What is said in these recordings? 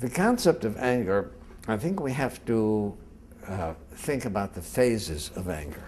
The concept of anger, I think we have to think about the phases of anger.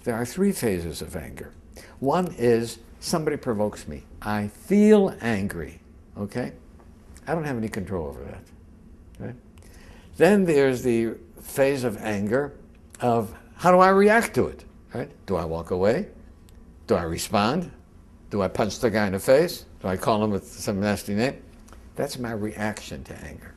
There are three phases of anger. One is somebody provokes me. I feel angry, okay? I don't have any control over that, right? Then there's the phase of anger of how do I react to it, right? Do I walk away? Do I respond? Do I punch the guy in the face? Do I call him with some nasty name? That's my reaction to anger.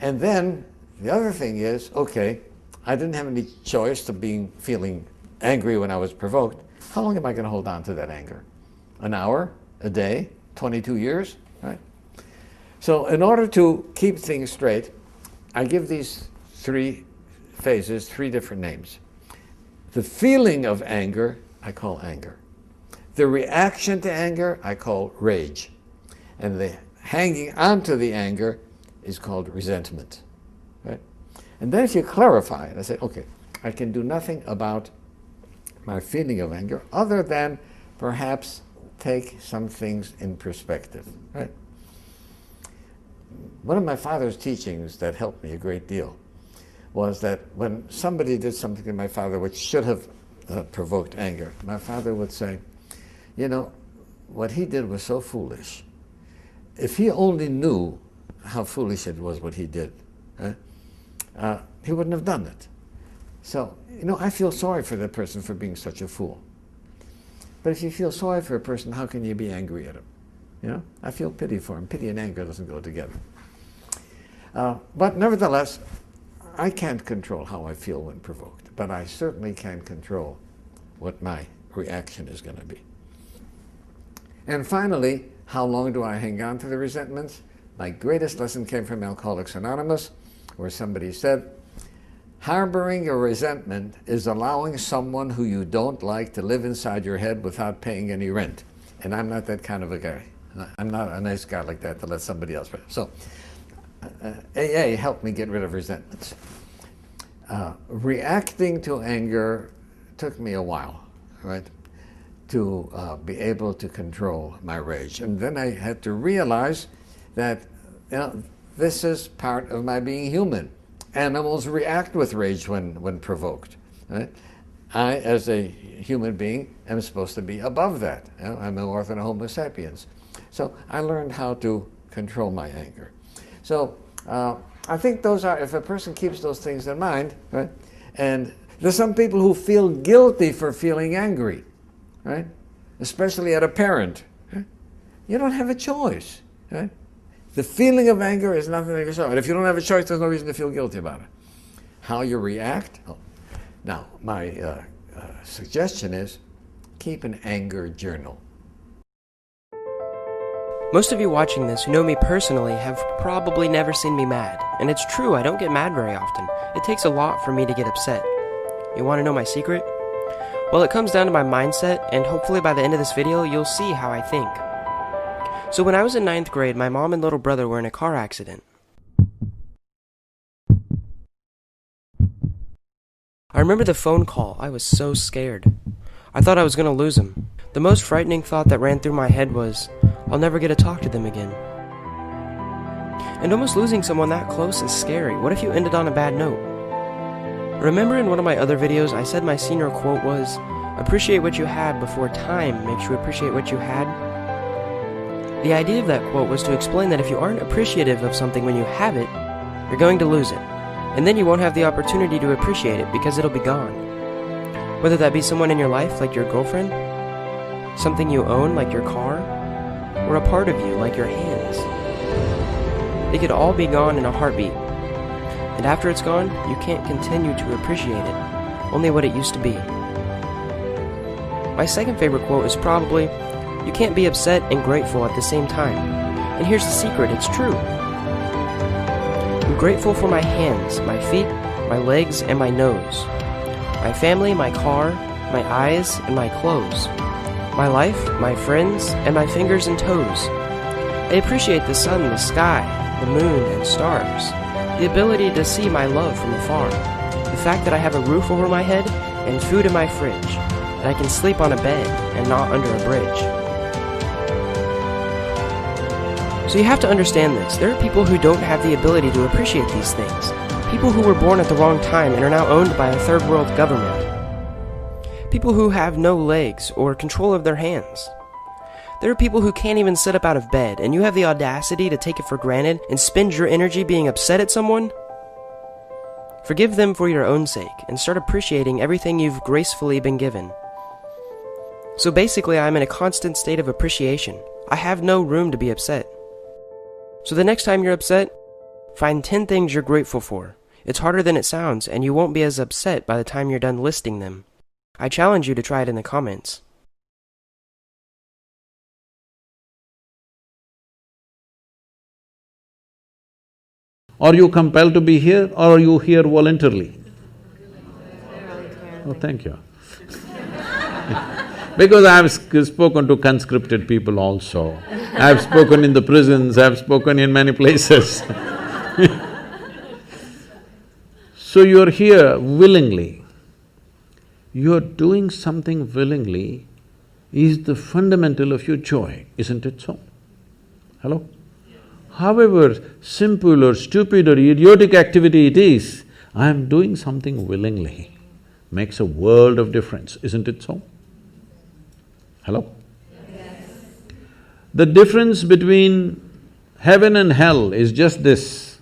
And then the other thing is, okay, I didn't have any choice to feeling angry when I was provoked. How long am I going to hold on to that anger? An hour? A day? 22 years? Right? So in order to keep things straight, I give these three phases three different names. The feeling of anger, I call anger. The reaction to anger, I call rage. And the hanging on to the anger is called resentment. Right? And then if you clarify it, I say, okay, I can do nothing about my feeling of anger other than perhaps take some things in perspective. Right? One of my father's teachings that helped me a great deal was that when somebody did something to my father which should have provoked anger, my father would say, you know, what he did was so foolish. If he only knew how foolish it was what he did, he wouldn't have done it. So, you know, I feel sorry for that person for being such a fool. But if you feel sorry for a person, how can you be angry at him? You know, I feel pity for him. Pity and anger doesn't go together. But nevertheless, I can't control how I feel when provoked, but I certainly can control what my reaction is going to be. And finally, how long do I hang on to the resentments? My greatest lesson came from Alcoholics Anonymous, where somebody said, harboring a resentment is allowing someone who you don't like to live inside your head without paying any rent. And I'm not that kind of a guy. I'm not a nice guy like that to let somebody else pay. So AA helped me get rid of resentments. Reacting to anger took me a while, right, to be able to control my rage. And then I had to realize that, you know, this is part of my being human. Animals react with rage when provoked. Right? I, as a human being, am supposed to be above that. You know, I'm more than a Homo sapiens. So I learned how to control my anger. So I think those are, if a person keeps those things in mind, right? And there's some people who feel guilty for feeling angry, right? Especially at a parent. Right? You don't have a choice, right? The feeling of anger is nothing to yourself. And if you don't have a choice, there's no reason to feel guilty about it. How you react? Oh. Now, my suggestion is keep an anger journal. Most of you watching this who know me personally have probably never seen me mad. And it's true, I don't get mad very often. It takes a lot for me to get upset. You want to know my secret? Well, it comes down to my mindset, and hopefully by the end of this video, you'll see how I think. So when I was in 9th grade, my mom and little brother were in a car accident. I remember the phone call. I was so scared. I thought I was going to lose him. The most frightening thought that ran through my head was, I'll never get to talk to them again. And almost losing someone that close is scary. What if you ended on a bad note? Remember in one of my other videos, I said my senior quote was, appreciate what you had before time makes you appreciate what you had? The idea of that quote was to explain that if you aren't appreciative of something when you have it, you're going to lose it. And then you won't have the opportunity to appreciate it because it'll be gone. Whether that be someone in your life, like your girlfriend, something you own, like your car, or a part of you, like your hands. They could all be gone in a heartbeat. And after it's gone, you can't continue to appreciate it, only what it used to be. My second favorite quote is probably, you can't be upset and grateful at the same time. And here's the secret, it's true. I'm grateful for my hands, my feet, my legs, and my nose. My family, my car, my eyes, and my clothes. My life, my friends, and my fingers and toes. I appreciate the sun, the sky, the moon, and stars. The ability to see my love from afar. The fact that I have a roof over my head and food in my fridge. That I can sleep on a bed and not under a bridge. So you have to understand this. There are people who don't have the ability to appreciate these things. People who were born at the wrong time and are now owned by a third world government. People who have no legs or control of their hands. There are people who can't even sit up out of bed, and you have the audacity to take it for granted and spend your energy being upset at someone? Forgive them for your own sake, and start appreciating everything you've gracefully been given. So basically, I'm in a constant state of appreciation. I have no room to be upset. So the next time you're upset, find 10 things you're grateful for. It's harder than it sounds, and you won't be as upset by the time you're done listing them. I challenge you to try it in the comments. Are you compelled to be here, or are you here voluntarily? Oh, thank you. Because I have spoken to conscripted people also. I have spoken in the prisons, I have spoken in many places. So you're here willingly. You're doing something willingly is the fundamental of your joy, isn't it so? Hello? However simple or stupid or idiotic activity it is, I am doing something willingly, makes a world of difference, isn't it so? Hello? Yes. The difference between heaven and hell is just this: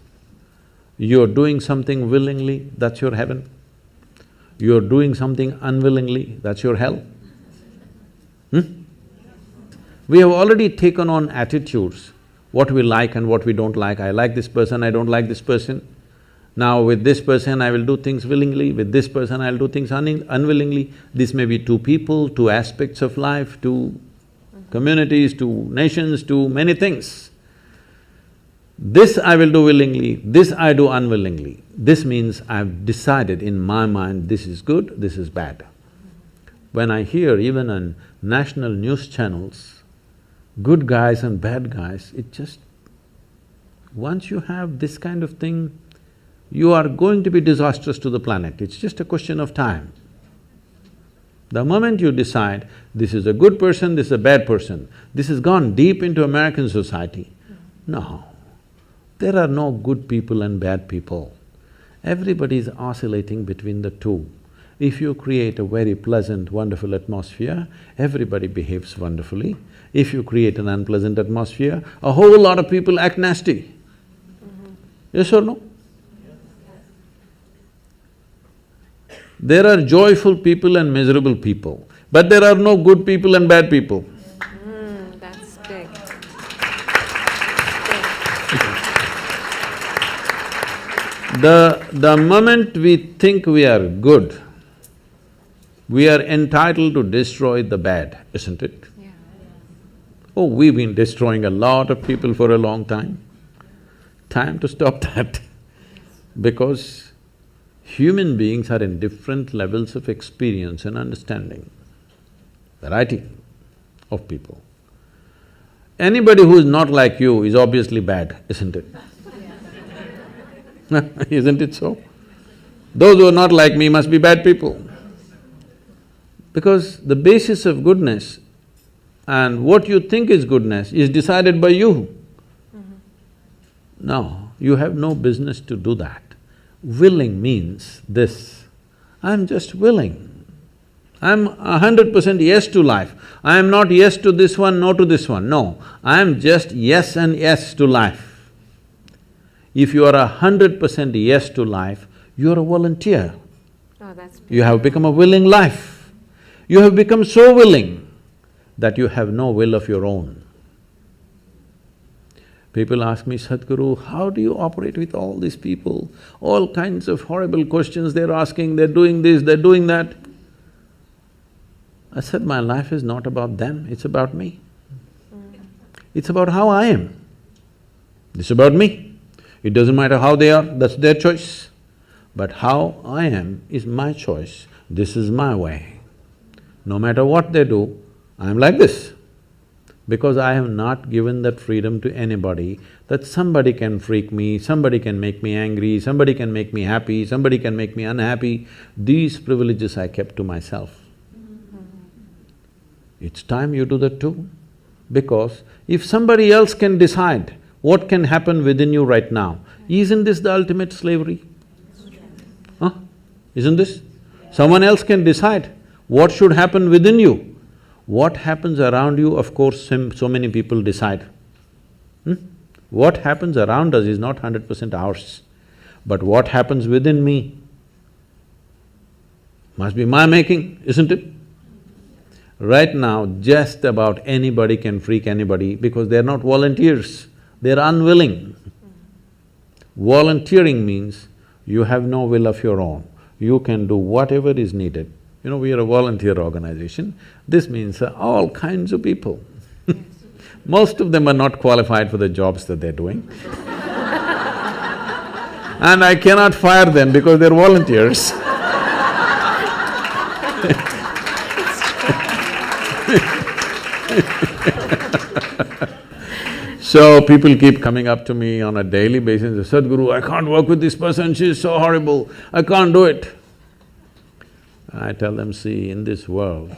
you're doing something willingly, that's your heaven. You're doing something unwillingly, that's your hell. We have already taken on attitudes, what we like and what we don't like. I like this person, I don't like this person. Now with this person I will do things willingly, with this person I'll do things unwillingly. This may be two people, two aspects of life, two communities, two nations, two many things. This I will do willingly, this I do unwillingly. This means I've decided in my mind, this is good, this is bad. When I hear even on national news channels, good guys and bad guys, it just… once you have this kind of thing, you are going to be disastrous to the planet, it's just a question of time. The moment you decide, this is a good person, this is a bad person, this has gone deep into American society. No, there are no good people and bad people. Everybody is oscillating between the two. If you create a very pleasant, wonderful atmosphere, everybody behaves wonderfully. If you create an unpleasant atmosphere, a whole lot of people act nasty. Yes or no? There are joyful people and miserable people, but there are no good people and bad people. That's big. The moment we think we are good, we are entitled to destroy the bad, isn't it? Yeah. Oh, we've been destroying a lot of people for a long time. Time to stop that. Because human beings are in different levels of experience and understanding, variety of people. Anybody who is not like you is obviously bad, isn't it? Isn't it so? Those who are not like me must be bad people. Because the basis of goodness and what you think is goodness is decided by you. No, you have no business to do that. Willing means this, I'm just willing. I'm 100% yes to life. I am not yes to this one, no to this one, no. I am just yes and yes to life. If you are 100% yes to life, you are a volunteer. Oh, that's big. You have become a willing life. You have become so willing that you have no will of your own. People ask me, Sadhguru, how do you operate with all these people? All kinds of horrible questions they're asking, they're doing this, they're doing that. I said, my life is not about them, it's about me. It's about how I am. It's about me. It doesn't matter how they are, that's their choice. But how I am is my choice, this is my way. No matter what they do, I'm like this. Because I have not given that freedom to anybody, that somebody can freak me, somebody can make me angry, somebody can make me happy, somebody can make me unhappy. These privileges I kept to myself. It's time you do that too. Because if somebody else can decide what can happen within you right now, isn't this the ultimate slavery? Huh? Isn't this? Someone else can decide what should happen within you. What happens around you, of course, so many people decide. What happens around us is not 100% ours. But what happens within me must be my making, isn't it? Right now, just about anybody can freak anybody because they're not volunteers, they're unwilling. Volunteering means you have no will of your own, you can do whatever is needed. You know, we are a volunteer organization, this means all kinds of people. Most of them are not qualified for the jobs that they're doing. And I cannot fire them because they're volunteers. So people keep coming up to me on a daily basis, Sadhguru, I can't work with this person, she's so horrible, I can't do it. I tell them, see, in this world,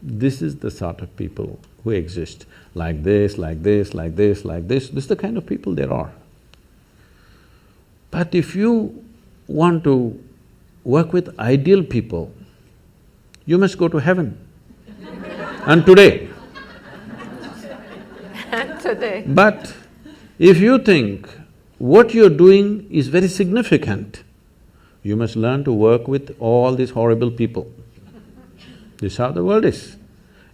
this is the sort of people who exist, like this, like this, like this, like this is the kind of people there are. But if you want to work with ideal people, you must go to heaven. And today. Today. But if you think what you're doing is very significant, you must learn to work with all these horrible people. This is how the world is.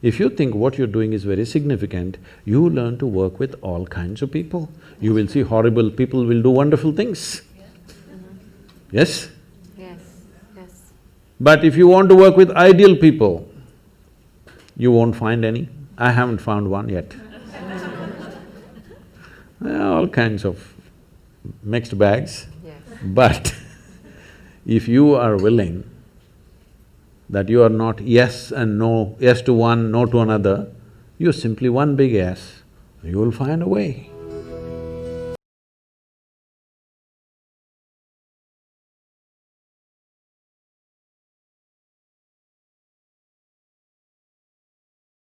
If you think what you're doing is very significant, you learn to work with all kinds of people. You will see horrible people will do wonderful things. Yes? Yes, yes. But if you want to work with ideal people, you won't find any. I haven't found one yet. All kinds of mixed bags. Yes. But if you are willing that you are not yes and no, yes to one, no to another, you're simply one big yes, you will find a way.